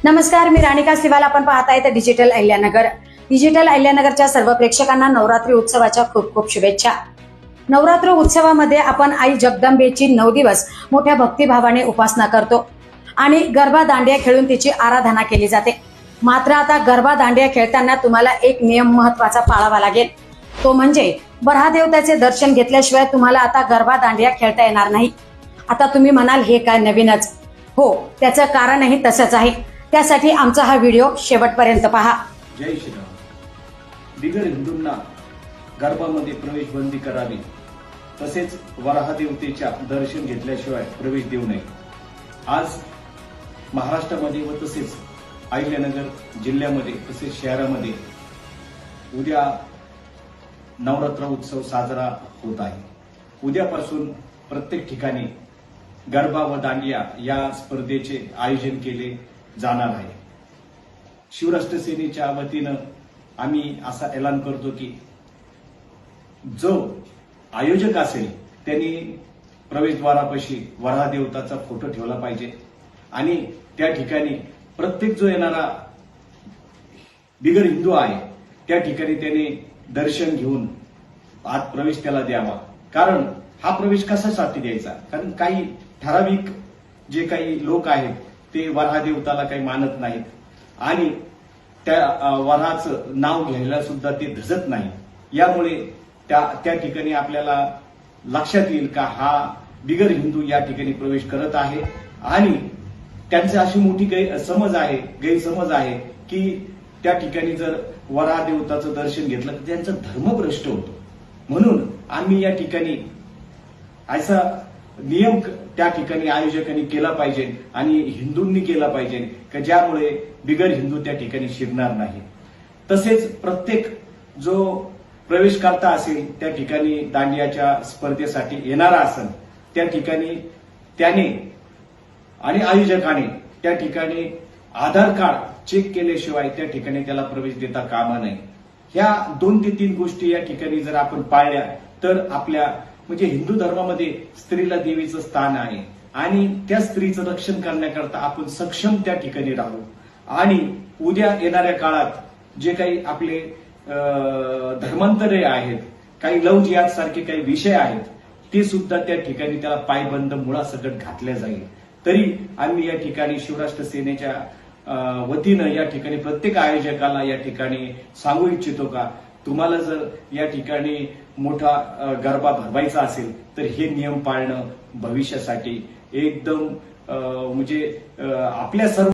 नमस्कार, मी राणिका सिवाल. आपण पाहताय तर डिजिटल अहिल्यानगर. डिजिटल अहिल्यानगरच्या सर्व प्रेक्षकांना नवरात्री उत्सवाच्या खूप खूप शुभेच्छा. नवरात्र उत्सवामध्ये आपण आई जगदंबेची 9 दिवस मोठ्या भक्तिभावाने उपासना करतो आणि गरबा दांडिया खेळून तिची आराधना केली जाते. मात्र आता गरबा दांडिया खेळताना तुम्हाला एक नियम महत्वाचा पाळावा लागेल. तो म्हणजे बऱ्हादेवताचे दर्शन घेतल्याशिवाय तुम्हाला आता गरबा दांडिया खेळता येणार नाही. आता तुम्ही म्हणाल हे काय नवीनच? हो, त्याचं कारणही तसंच आहे. त्यासाठी आमचा हा व्हिडिओ शेवटपर्यंत पहा. जय श्रीराम. बिगर हिंदूंना गरबामध्ये प्रवेश बंदी करावी, तसेच वराहदेवतेच्या दर्शन घेतल्याशिवाय प्रवेश देऊ नये. आज महाराष्ट्रामध्ये व तसेच अहिल्यानगर जिल्ह्यामध्ये तसेच शहरामध्ये उद्या नवरात्र उत्सव साजरा होत आहे. उद्यापासून प्रत्येक ठिकाणी गरबा व दांडिया या स्पर्धेचे आयोजन केले जाणार आहे. शिवराष्ट्र सेनेच्या वतीनं आम्ही असा ऐलान करतो की जो आयोजक असेल त्यांनी प्रवेशद्वारापाशी वराहदेवताचा फोटो ठेवला पाहिजे आणि त्या ठिकाणी प्रत्येक जो येणारा बिगर हिंदू आहे त्या ठिकाणी त्याने दर्शन घेऊन आत प्रवेश त्याला द्यावा. कारण हा प्रवेश कशासाठी द्यायचा? कारण काही ठराविक जे काही लोक आहेत ते वराहदेवताला काही मानत नाहीत आणि त्या वराचं नाव घ्यायला सुद्धा ते धजत नाही. यामुळे त्या ठिकाणी आपल्याला लक्षात येईल का हा बिगर हिंदू या ठिकाणी प्रवेश करत आहे आणि त्यांची अशी मोठी गैरसमज आहे की त्या ठिकाणी जर वराहदेवताचं दर्शन घेतलं तर त्यांचा धर्म भ्रष्ट होतो. म्हणून आम्ही या ठिकाणी असा नियम त्या ठिकाणी आयोजकांनी केला पाहिजे आणि हिंदूंनी केला पाहिजे की ज्यामुळे बिगर हिंदू त्या ठिकाणी शिरणार नाही. तसेच प्रत्येक जो प्रवेशकर्ता असेल त्या ठिकाणी दांडियाच्या स्पर्धेसाठी येणारा असेल त्या ठिकाणी त्याने आणि आयोजकाने त्या ठिकाणी आधार कार्ड चेक केल्याशिवाय त्या ठिकाणी त्याला प्रवेश देता कामा नये. ह्या 2 ते 3 गोष्टी या ठिकाणी जर आपण पाळल्या तर आपल्या म्हणजे हिंदू धर्मामध्ये स्त्रीला देवीचं स्थान आहे आणि त्या स्त्रीचं रक्षण करण्याकरता आपण सक्षम त्या ठिकाणी राहू. आणि उद्या येणाऱ्या काळात जे काही आपले धर्मांतरे आहेत, काही लव जिहाद सारखे काही विषय आहेत ते सुद्धा त्या ठिकाणी त्याला पायबंद मुळासकट घातल्या जाईल. तरी आम्ही या ठिकाणी शिवराष्ट्र सेनेच्या वतीनं या ठिकाणी प्रत्येक आयोजकाला या ठिकाणी सांगू इच्छितो का तुम्हाला जर या ठिकाणी मोठा गरबा भरवायचा असेल तर हे नियम पाळणं भविष्यासाठी एकदम म्हणजे आपल्या सर्व